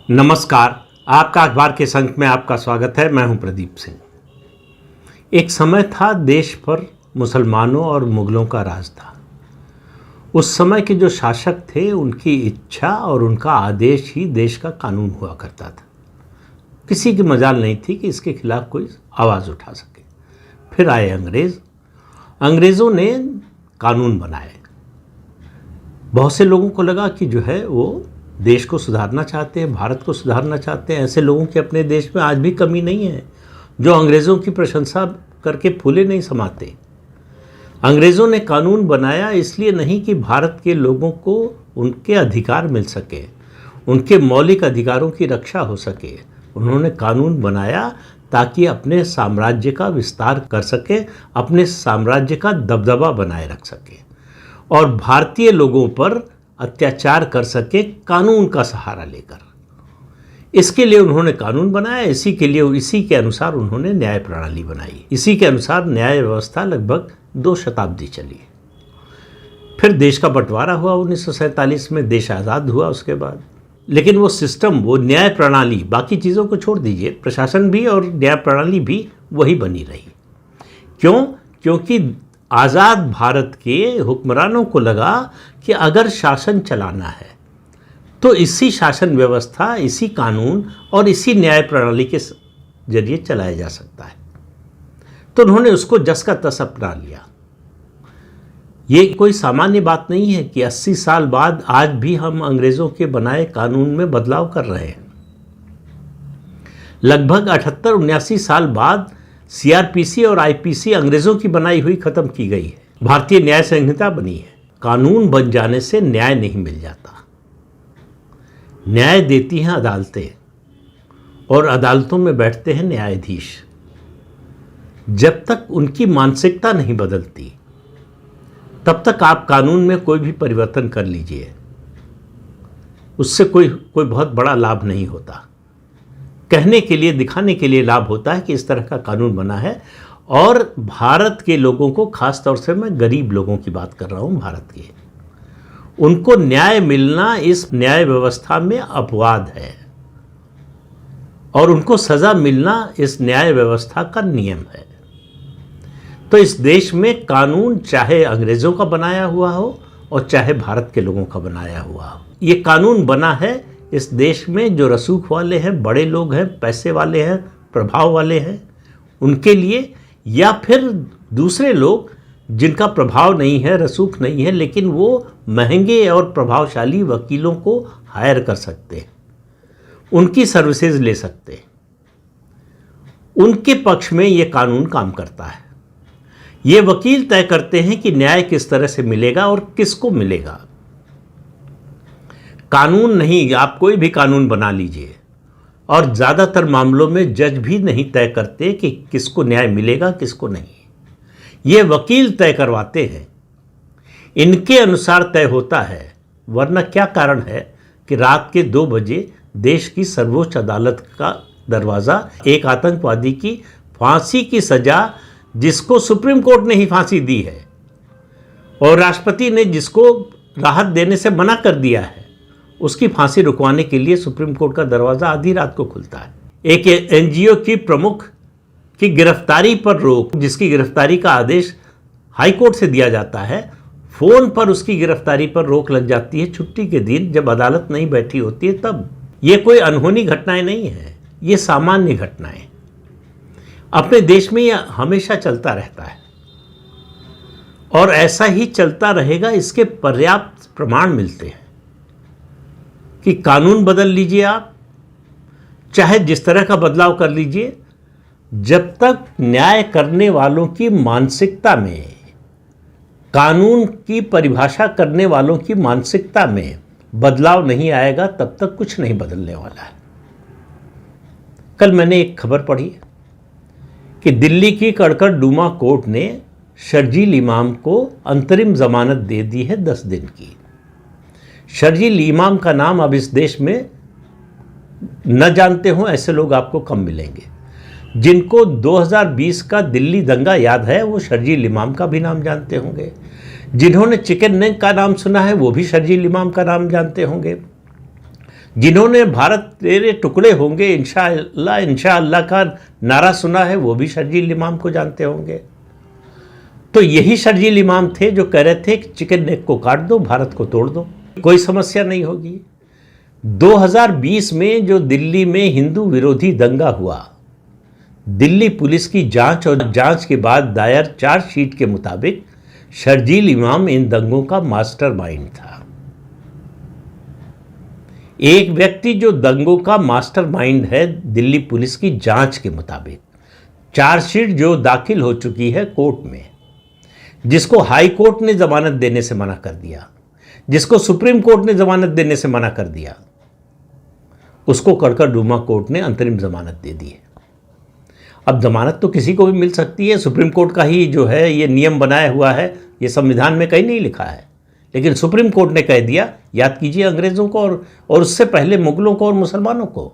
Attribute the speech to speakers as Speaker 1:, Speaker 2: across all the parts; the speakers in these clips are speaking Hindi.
Speaker 1: नमस्कार। आपका अखबार के संग में आपका स्वागत है। मैं हूं प्रदीप सिंह। एक समय था देश पर मुसलमानों और मुगलों का राज था। उस समय के जो शासक थे उनकी इच्छा और उनका आदेश ही देश का कानून हुआ करता था। किसी की मजाल नहीं थी कि इसके खिलाफ कोई आवाज़ उठा सके। फिर आए अंग्रेज़ों ने कानून बनाए। बहुत से लोगों को लगा कि जो है वो देश को सुधारना चाहते हैं, भारत को सुधारना चाहते हैं। ऐसे लोगों की अपने देश में आज भी कमी नहीं है जो अंग्रेज़ों की प्रशंसा करके फूले नहीं समाते। अंग्रेज़ों ने कानून बनाया इसलिए नहीं कि भारत के लोगों को उनके अधिकार मिल सके, उनके मौलिक अधिकारों की रक्षा हो सके। उन्होंने कानून बनाया ताकि अपने साम्राज्य का विस्तार कर सके, अपने साम्राज्य का दबदबा बनाए रख सके और भारतीय लोगों पर अत्याचार कर सके कानून का सहारा लेकर। इसके लिए उन्होंने कानून बनाया। इसी के अनुसार उन्होंने न्याय प्रणाली बनाई। इसी के अनुसार न्याय व्यवस्था लगभग 2 शताब्दी चली। फिर देश का बंटवारा हुआ 1947 में, देश आज़ाद हुआ उसके बाद। लेकिन वो सिस्टम, वो न्याय प्रणाली, बाकी चीज़ों को छोड़ दीजिए, प्रशासन भी और न्याय प्रणाली भी वही बनी रही। क्यों? क्योंकि आज़ाद भारत के हुक्मरानों को लगा कि अगर शासन चलाना है तो इसी शासन व्यवस्था, इसी कानून और इसी न्याय प्रणाली के जरिए चलाया जा सकता है। तो उन्होंने उसको जस का तस अपना लिया। ये कोई सामान्य बात नहीं है कि 80 साल बाद आज भी हम अंग्रेज़ों के बनाए कानून में बदलाव कर रहे हैं। लगभग 78-79 साल बाद CRPC और IPC अंग्रेज़ों की बनाई हुई खत्म की गई है। भारतीय न्याय संहिता बनी है। कानून बन जाने से न्याय नहीं मिल जाता। न्याय देती हैं अदालतें और अदालतों में बैठते हैं न्यायाधीश। जब तक उनकी मानसिकता नहीं बदलती तब तक आप कानून में कोई भी परिवर्तन कर लीजिए, उससे कोई बहुत बड़ा लाभ नहीं होता। कहने के लिए, दिखाने के लिए लाभ होता है कि इस तरह का कानून बना है। और भारत के लोगों को, खास तौर से मैं गरीब लोगों की बात कर रहा हूँ भारत के, उनको न्याय मिलना इस न्याय व्यवस्था में अपवाद है और उनको सज़ा मिलना इस न्याय व्यवस्था का नियम है। तो इस देश में कानून चाहे अंग्रेज़ों का बनाया हुआ हो और चाहे भारत के लोगों का बनाया हुआ हो, ये कानून बना है इस देश में जो रसूख वाले हैं, बड़े लोग हैं, पैसे वाले हैं, प्रभाव वाले हैं, उनके लिए, या फिर दूसरे लोग जिनका प्रभाव नहीं है, रसूख नहीं है, लेकिन वो महंगे और प्रभावशाली वकीलों को हायर कर सकते हैं, उनकी सर्विसेज ले सकते हैं। उनके पक्ष में ये कानून काम करता है। ये वकील तय करते हैं कि न्याय किस तरह से मिलेगा और किसको मिलेगा। कानून नहीं, आप कोई भी कानून बना लीजिए, और ज़्यादातर मामलों में जज भी नहीं तय करते कि किसको न्याय मिलेगा किसको नहीं। ये वकील तय करवाते हैं, इनके अनुसार तय होता है। वरना क्या कारण है कि रात के 2 बजे देश की सर्वोच्च अदालत का दरवाज़ा एक आतंकवादी की फांसी की सज़ा, जिसको सुप्रीम कोर्ट ने ही फांसी दी है और राष्ट्रपति ने जिसको राहत देने से मना कर दिया है, उसकी फांसी रुकवाने के लिए सुप्रीम कोर्ट का दरवाज़ा आधी रात को खुलता है। एक NGO की प्रमुख की गिरफ्तारी पर रोक, जिसकी गिरफ्तारी का आदेश हाई कोर्ट से दिया जाता है, फ़ोन पर उसकी गिरफ्तारी पर रोक लग जाती है छुट्टी के दिन जब अदालत नहीं बैठी होती है तब। ये कोई अनहोनी घटनाएं नहीं है, ये सामान्य घटनाएं। अपने देश में यह हमेशा चलता रहता है और ऐसा ही चलता रहेगा। इसके पर्याप्त प्रमाण मिलते हैं कि कानून बदल लीजिए आप, चाहे जिस तरह का बदलाव कर लीजिए, जब तक न्याय करने वालों की मानसिकता में, कानून की परिभाषा करने वालों की मानसिकता में बदलाव नहीं आएगा, तब तक कुछ नहीं बदलने वाला है। कल मैंने एक खबर पढ़ी कि दिल्ली की कड़कड़ डूमा कोर्ट ने शर्जील इमाम को अंतरिम जमानत दे दी है 10 दिन की। शर्जील इमाम का नाम अब इस देश में न जानते हो ऐसे लोग आपको कम मिलेंगे। जिनको 2020 का दिल्ली दंगा याद है वो शर्जील इमाम का भी नाम जानते होंगे। जिन्होंने चिकन नेक का नाम सुना है वो भी शर्जील इमाम का नाम जानते होंगे। जिन्होंने भारत तेरे टुकड़े होंगे इंशाअल्लाह इंशाअल्लाह का नारा सुना है, वो भी शर्जील इमाम को जानते होंगे। तो यही शर्जील इमाम थे जो कह रहे थे कि चिकन नेक को काट दो, भारत को तोड़ दो, कोई समस्या नहीं होगी। 2020 में जो दिल्ली में हिंदू विरोधी दंगा हुआ, दिल्ली पुलिस की जांच और जांच के बाद दायर चार्जशीट के मुताबिक शर्जील इमाम इन दंगों का मास्टरमाइंड था। एक व्यक्ति जो दंगों का मास्टरमाइंड है, दिल्ली पुलिस की जांच के मुताबिक चार्जशीट जो दाखिल हो चुकी है कोर्ट में, जिसको हाई कोर्ट ने जमानत देने से मना कर दिया, जिसको सुप्रीम कोर्ट ने जमानत देने से मना कर दिया, उसको कड़कड़डूमा कोर्ट ने अंतरिम जमानत दे दी है। अब जमानत तो किसी को भी मिल सकती है, सुप्रीम कोर्ट का ही जो है ये नियम बनाया हुआ है, ये संविधान में कहीं नहीं लिखा है, लेकिन सुप्रीम कोर्ट ने कह दिया। याद कीजिए अंग्रेज़ों को और उससे पहले मुगलों को और मुसलमानों को।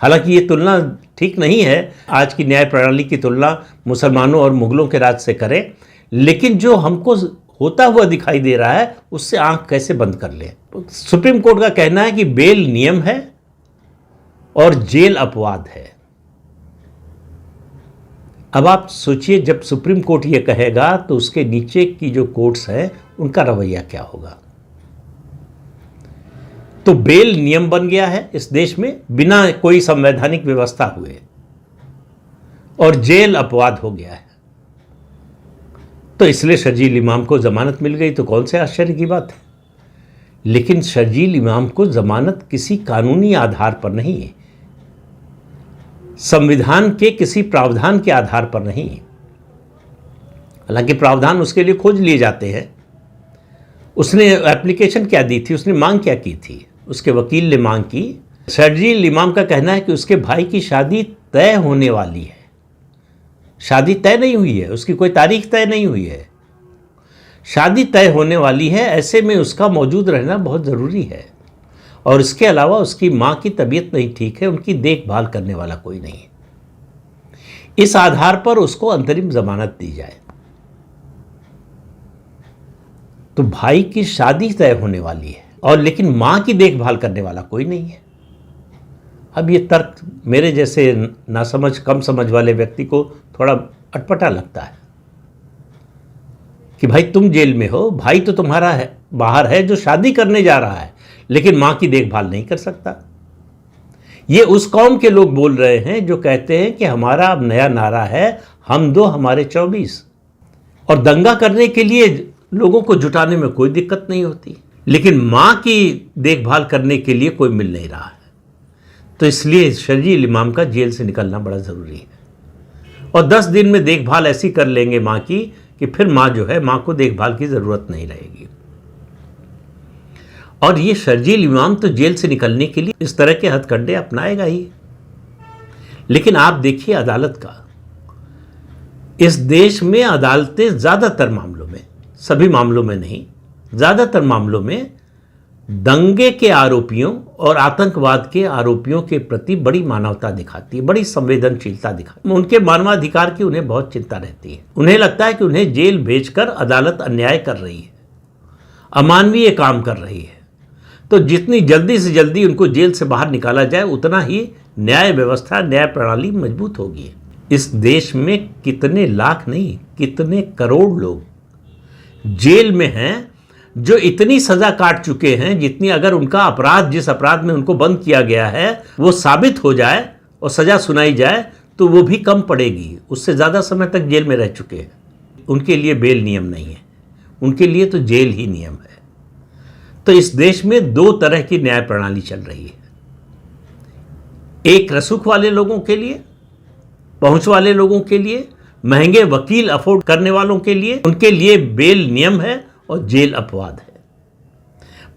Speaker 1: हालांकि ये तुलना ठीक नहीं है, आज की न्याय प्रणाली की तुलना मुसलमानों और मुगलों के राज से करें, लेकिन जो हमको होता हुआ दिखाई दे रहा है उससे आंख कैसे बंद कर ले। सुप्रीम कोर्ट का कहना है कि बेल नियम है और जेल अपवाद है। अब आप सोचिए, जब सुप्रीम कोर्ट ये कहेगा तो उसके नीचे की जो कोर्ट्स हैं उनका रवैया क्या होगा। तो बेल नियम बन गया है इस देश में बिना कोई संवैधानिक व्यवस्था हुए, और जेल अपवाद हो गया है। तो इसलिए शर्जील इमाम को जमानत मिल गई तो कौन से आश्चर्य की बात है। लेकिन शर्जील इमाम को जमानत किसी कानूनी आधार पर नहीं है, संविधान के किसी प्रावधान के आधार पर नहीं है। हालांकि प्रावधान उसके लिए खोज लिए जाते हैं। उसने एप्लीकेशन क्या दी थी, उसने मांग क्या की थी, उसके वकील ने मांग की। शर्जील इमाम का कहना है कि उसके भाई की शादी तय होने वाली है। शादी तय नहीं हुई है, उसकी कोई तारीख तय नहीं हुई है, शादी तय होने वाली है। ऐसे में उसका मौजूद रहना बहुत ज़रूरी है, और इसके अलावा उसकी माँ की तबीयत नहीं ठीक है, उनकी देखभाल करने वाला कोई नहीं है। इस आधार पर उसको अंतरिम जमानत दी जाए। तो भाई की शादी तय होने वाली है और लेकिन माँ की देखभाल करने वाला कोई नहीं है। अब ये तर्क मेरे जैसे नासमझ कम समझ वाले व्यक्ति को थोड़ा अटपटा लगता है कि भाई तुम जेल में हो, भाई तो तुम्हारा है बाहर है जो शादी करने जा रहा है, लेकिन माँ की देखभाल नहीं कर सकता। ये उस कौम के लोग बोल रहे हैं जो कहते हैं कि हमारा अब नया नारा है, हम दो हमारे 24, और दंगा करने के लिए लोगों को जुटाने में कोई दिक्कत नहीं होती, लेकिन माँ की देखभाल करने के लिए कोई मिल नहीं रहा है। तो इसलिए शर्जील इमाम का जेल से निकलना बड़ा ज़रूरी है, और 10 दिन में देखभाल ऐसी कर लेंगे माँ की कि फिर माँ जो है, माँ को देखभाल की ज़रूरत नहीं रहेगी। और ये शर्जील इमाम तो जेल से निकलने के लिए इस तरह के हथकंडे अपनाएगा ही। लेकिन आप देखिए अदालत का, इस देश में अदालतें ज़्यादातर मामलों में, सभी मामलों में नहीं, ज़्यादातर मामलों में दंगे के आरोपियों और आतंकवाद के आरोपियों के प्रति बड़ी मानवता दिखाती है, बड़ी संवेदनशीलता दिखाती है। उनके मानवाधिकार की उन्हें बहुत चिंता रहती है। उन्हें लगता है कि उन्हें जेल भेजकर अदालत अन्याय कर रही है, अमानवीय काम कर रही है। तो जितनी जल्दी से जल्दी उनको जेल से बाहर निकाला जाए, उतना ही न्याय व्यवस्था, न्याय प्रणाली मजबूत होगी। इस देश में कितने लाख नहीं, कितने करोड़ लोग जेल में हैं जो इतनी सज़ा काट चुके हैं जितनी, अगर उनका अपराध, जिस अपराध में उनको बंद किया गया है, वो साबित हो जाए और सज़ा सुनाई जाए तो वो भी कम पड़ेगी। उससे ज़्यादा समय तक जेल में रह चुके हैं। उनके लिए बेल नियम नहीं है, उनके लिए तो जेल ही नियम है। तो इस देश में 2 तरह की न्याय प्रणाली चल रही है। एक रसूख वाले लोगों के लिए, पहुंच वाले लोगों के लिए, महंगे वकील अफोर्ड करने वालों के लिए, उनके लिए बेल नियम है और जेल अपवाद है।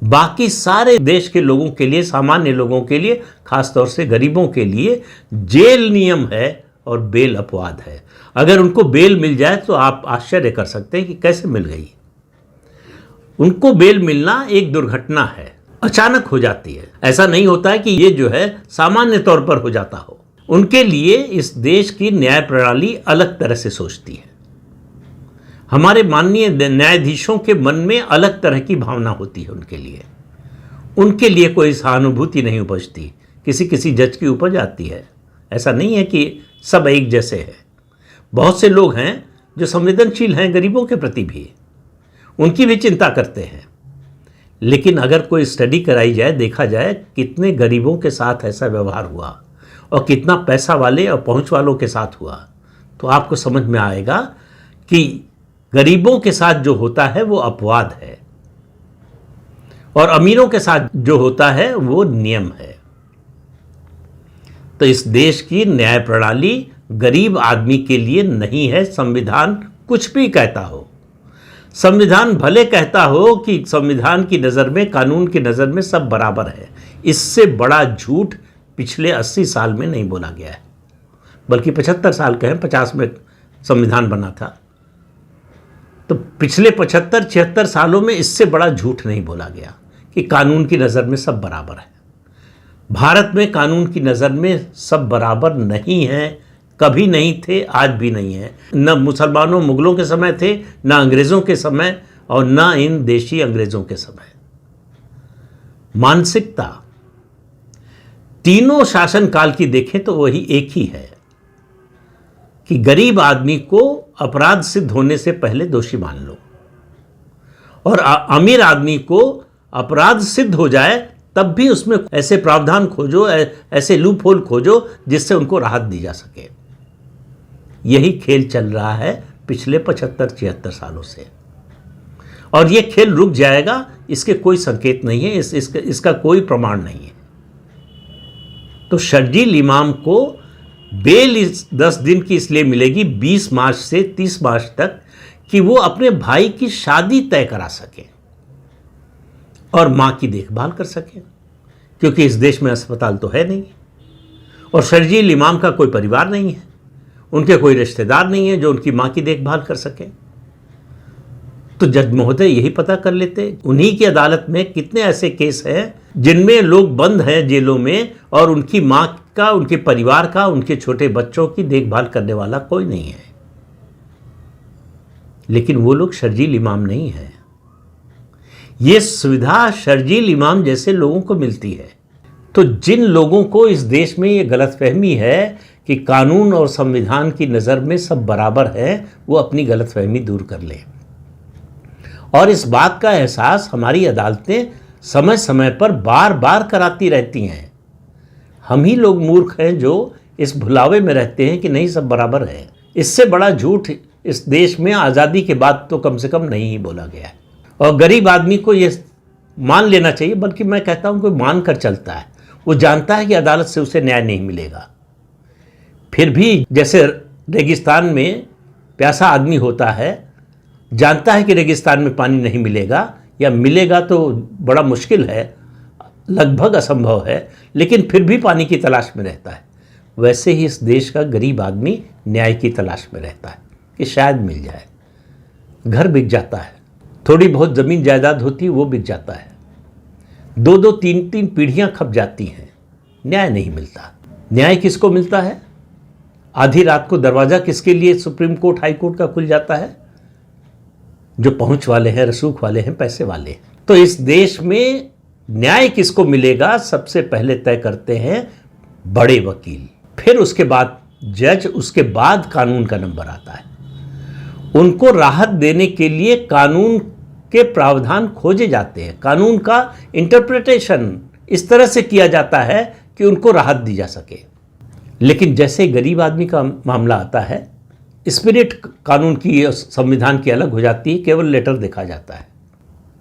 Speaker 1: बाकी सारे देश के लोगों के लिए, सामान्य लोगों के लिए, खासतौर से गरीबों के लिए जेल नियम है और बेल अपवाद है। अगर उनको बेल मिल जाए तो आप आश्चर्य कर सकते हैं कि कैसे मिल गई। उनको बेल मिलना एक दुर्घटना है, अचानक हो जाती है। ऐसा नहीं होता है कि ये जो है सामान्य तौर पर हो जाता हो। उनके लिए इस देश की न्याय प्रणाली अलग तरह से सोचती है। हमारे माननीय न्यायाधीशों के मन में अलग तरह की भावना होती है उनके लिए। उनके लिए कोई सहानुभूति नहीं उपजती, किसी किसी जज की उपज आती है। ऐसा नहीं है कि सब एक जैसे हैं। बहुत से लोग हैं जो संवेदनशील हैं गरीबों के प्रति भी, उनकी भी चिंता करते हैं। लेकिन अगर कोई स्टडी कराई जाए, देखा जाए कितने गरीबों के साथ ऐसा व्यवहार हुआ और कितना पैसा वाले और पहुंच वालों के साथ हुआ, तो आपको समझ में आएगा कि गरीबों के साथ जो होता है वो अपवाद है और अमीरों के साथ जो होता है वो नियम है। तो इस देश की न्याय प्रणाली गरीब आदमी के लिए नहीं है। संविधान कुछ भी कहता हो, संविधान भले कहता हो कि संविधान की नज़र में, कानून की नज़र में सब बराबर है, इससे बड़ा झूठ पिछले 80 साल में नहीं बोला गया है। बल्कि 75 साल के हैं, 50 में संविधान बना था, तो पिछले 75-76 सालों में इससे बड़ा झूठ नहीं बोला गया कि कानून की नज़र में सब बराबर है। भारत में कानून की नज़र में सब बराबर नहीं है, कभी नहीं थे, आज भी नहीं है। न मुसलमानों मुगलों के समय थे, न अंग्रेज़ों के समय और न इन देशी अंग्रेज़ों के समय। मानसिकता तीनों शासन काल की देखें तो वही एक ही है कि गरीब आदमी को अपराध सिद्ध होने से पहले दोषी मान लो और अमीर आदमी को अपराध सिद्ध हो जाए तब भी उसमें ऐसे प्रावधान खोजो, ऐसे लूप होल खोजो जिससे उनको राहत दी जा सके। यही खेल चल रहा है पिछले 75-76 सालों से और ये खेल रुक जाएगा इसके कोई संकेत नहीं है, इसका कोई प्रमाण नहीं है। तो शर्जील इमाम को बेल 10 दिन की इसलिए मिलेगी 20 मार्च से 30 मार्च तक कि वो अपने भाई की शादी तय करा सके और मां की देखभाल कर सके, क्योंकि इस देश में अस्पताल तो है नहीं और शर्जील इमाम का कोई परिवार नहीं है, उनके कोई रिश्तेदार नहीं है जो उनकी मां की देखभाल कर सके। तो जज महोदय यही पता कर लेते उन्हीं की अदालत में कितने ऐसे केस हैं जिनमें लोग बंद हैं जेलों में और उनकी मां का, उनके परिवार का, उनके छोटे बच्चों की देखभाल करने वाला कोई नहीं है। लेकिन वो लोग शर्जील इमाम नहीं है। ये सुविधा शर्जील इमाम जैसे लोगों को मिलती है। तो जिन लोगों को इस देश में ये गलतफहमी है कि कानून और संविधान की नज़र में सब बराबर है, वो अपनी गलतफहमी दूर कर ले और इस बात का एहसास हमारी अदालतें समय समय पर बार बार कराती रहती हैं। हम ही लोग मूर्ख हैं जो इस भुलावे में रहते हैं कि नहीं सब बराबर है। इससे बड़ा झूठ इस देश में आज़ादी के बाद तो कम से कम नहीं ही बोला गया है और गरीब आदमी को ये मान लेना चाहिए, बल्कि मैं कहता हूँ कोई मान कर चलता है। वो जानता है कि अदालत से उसे न्याय नहीं मिलेगा, फिर भी जैसे रेगिस्तान में प्यासा आदमी होता है, जानता है कि रेगिस्तान में पानी नहीं मिलेगा या मिलेगा तो बड़ा मुश्किल है, लगभग असंभव है, लेकिन फिर भी पानी की तलाश में रहता है। वैसे ही इस देश का गरीब आदमी न्याय की तलाश में रहता है कि शायद मिल जाए। घर बिक जाता है, थोड़ी बहुत ज़मीन जायदाद होती है वो बिक जाता है, 2-2, 3-3 पीढ़ियाँ खप जाती हैं, न्याय नहीं मिलता। न्याय किसको मिलता है? आधी रात को दरवाज़ा किसके लिए सुप्रीम कोर्ट, हाई कोर्ट का खुल जाता है? जो पहुंच वाले हैं, रसूख वाले हैं, पैसे वाले हैं। तो इस देश में न्याय किसको मिलेगा सबसे पहले तय करते हैं बड़े वकील, फिर उसके बाद जज, उसके बाद कानून का नंबर आता है। उनको राहत देने के लिए कानून के प्रावधान खोजे जाते हैं, कानून का इंटरप्रिटेशन इस तरह से किया जाता है कि उनको राहत दी जा सके। लेकिन जैसे गरीब आदमी का मामला आता है, स्पिरिट कानून की, संविधान की अलग हो जाती है। केवल लेटर देखा जाता है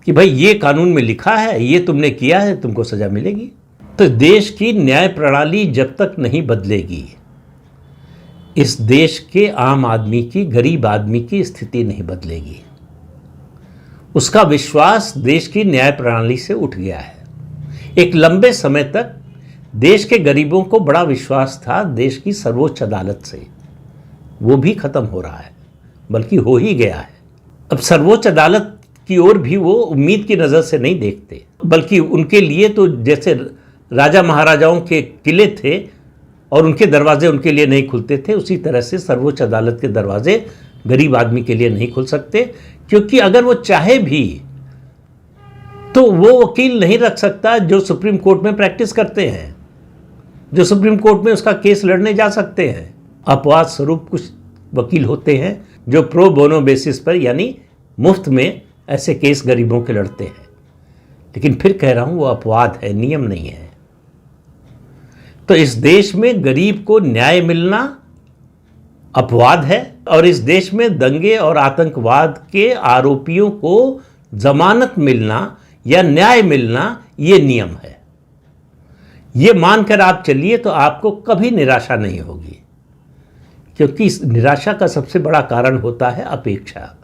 Speaker 1: कि भाई ये कानून में लिखा है, ये तुमने किया है, तुमको सजा मिलेगी। तो देश की न्याय प्रणाली जब तक नहीं बदलेगी, इस देश के आम आदमी की, गरीब आदमी की स्थिति नहीं बदलेगी। उसका विश्वास देश की न्याय प्रणाली से उठ गया है। एक लंबे समय तक देश के गरीबों को बड़ा विश्वास था देश की सर्वोच्च अदालत से, वो भी खत्म हो रहा है, बल्कि हो ही गया है। अब सर्वोच्च अदालत की ओर भी वो उम्मीद की नज़र से नहीं देखते, बल्कि उनके लिए तो जैसे राजा महाराजाओं के किले थे और उनके दरवाजे उनके लिए नहीं खुलते थे, उसी तरह से सर्वोच्च अदालत के दरवाजे गरीब आदमी के लिए नहीं खुल सकते। क्योंकि अगर वो चाहे भी तो वो वकील नहीं रख सकता जो सुप्रीम कोर्ट में प्रैक्टिस करते हैं, जो सुप्रीम कोर्ट में उसका केस लड़ने जा सकते हैं। अपवाद स्वरूप कुछ वकील होते हैं जो प्रो बोनो बेसिस पर, यानी मुफ्त में ऐसे केस गरीबों के लड़ते हैं, लेकिन फिर कह रहा हूं वो अपवाद है, नियम नहीं है। तो इस देश में गरीब को न्याय मिलना अपवाद है और इस देश में दंगे और आतंकवाद के आरोपियों को जमानत मिलना या न्याय मिलना ये नियम है। ये मानकर आप चलिए तो आपको कभी निराशा नहीं होगी, क्योंकि इस निराशा का सबसे बड़ा कारण होता है अपेक्षा।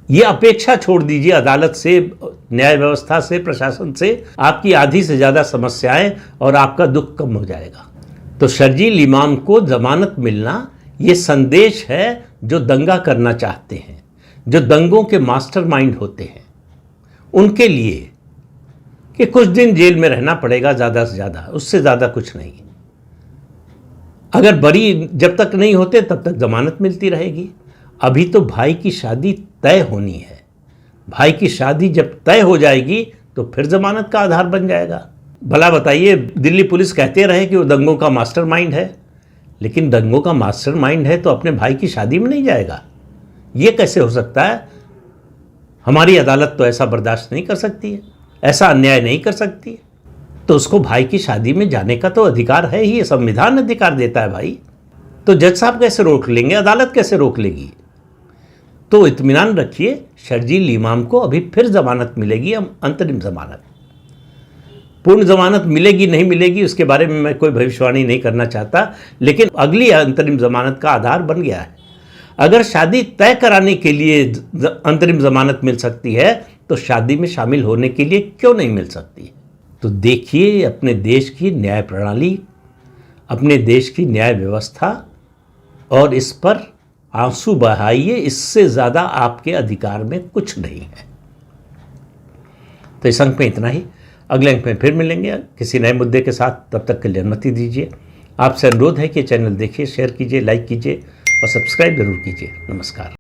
Speaker 1: ये अपेक्षा छोड़ दीजिए अदालत से, न्याय व्यवस्था से, प्रशासन से, आपकी आधी से ज़्यादा समस्याएं और आपका दुख कम हो जाएगा। तो शर्जील इमाम को जमानत मिलना ये संदेश है जो दंगा करना चाहते हैं, जो दंगों के मास्टरमाइंड होते हैं, उनके लिए कि कुछ दिन जेल में रहना पड़ेगा ज़्यादा से ज़्यादा, उससे ज़्यादा कुछ नहीं। अगर बरी जब तक नहीं होते तब तक जमानत मिलती रहेगी। अभी तो भाई की शादी तय होनी है, भाई की शादी जब तय हो जाएगी तो फिर जमानत का आधार बन जाएगा। भला बताइए, दिल्ली पुलिस कहते रहे कि वो दंगों का मास्टरमाइंड है, लेकिन दंगों का मास्टरमाइंड है तो अपने भाई की शादी में नहीं जाएगा? ये कैसे हो सकता है? हमारी अदालत तो ऐसा बर्दाश्त नहीं कर सकती है, ऐसा अन्याय नहीं कर सकती है। तो उसको भाई की शादी में जाने का तो अधिकार है ही, संविधान अधिकार देता है भाई। तो जज साहब कैसे रोक लेंगे, अदालत कैसे रोक लेगी? तो इत्मीनान रखिए, शर्जील इमाम को अभी फिर जमानत मिलेगी, अंतरिम जमानत। पूर्ण जमानत मिलेगी नहीं मिलेगी उसके बारे में मैं कोई भविष्यवाणी नहीं करना चाहता, लेकिन अगली अंतरिम जमानत का आधार बन गया है। अगर शादी तय कराने के लिए अंतरिम जमानत मिल सकती है तो शादी में शामिल होने के लिए क्यों नहीं मिल सकती? तो देखिए अपने देश की न्याय प्रणाली, अपने देश की न्याय व्यवस्था, और इस पर आंसू बहाइए। इससे ज़्यादा आपके अधिकार में कुछ नहीं है। तो इस अंक में इतना ही, अगले अंक में फिर मिलेंगे किसी नए मुद्दे के साथ। तब तक के लिए अनुमति दीजिए। आपसे अनुरोध है कि चैनल देखिए, शेयर कीजिए, लाइक कीजिए और सब्सक्राइब जरूर कीजिए। नमस्कार।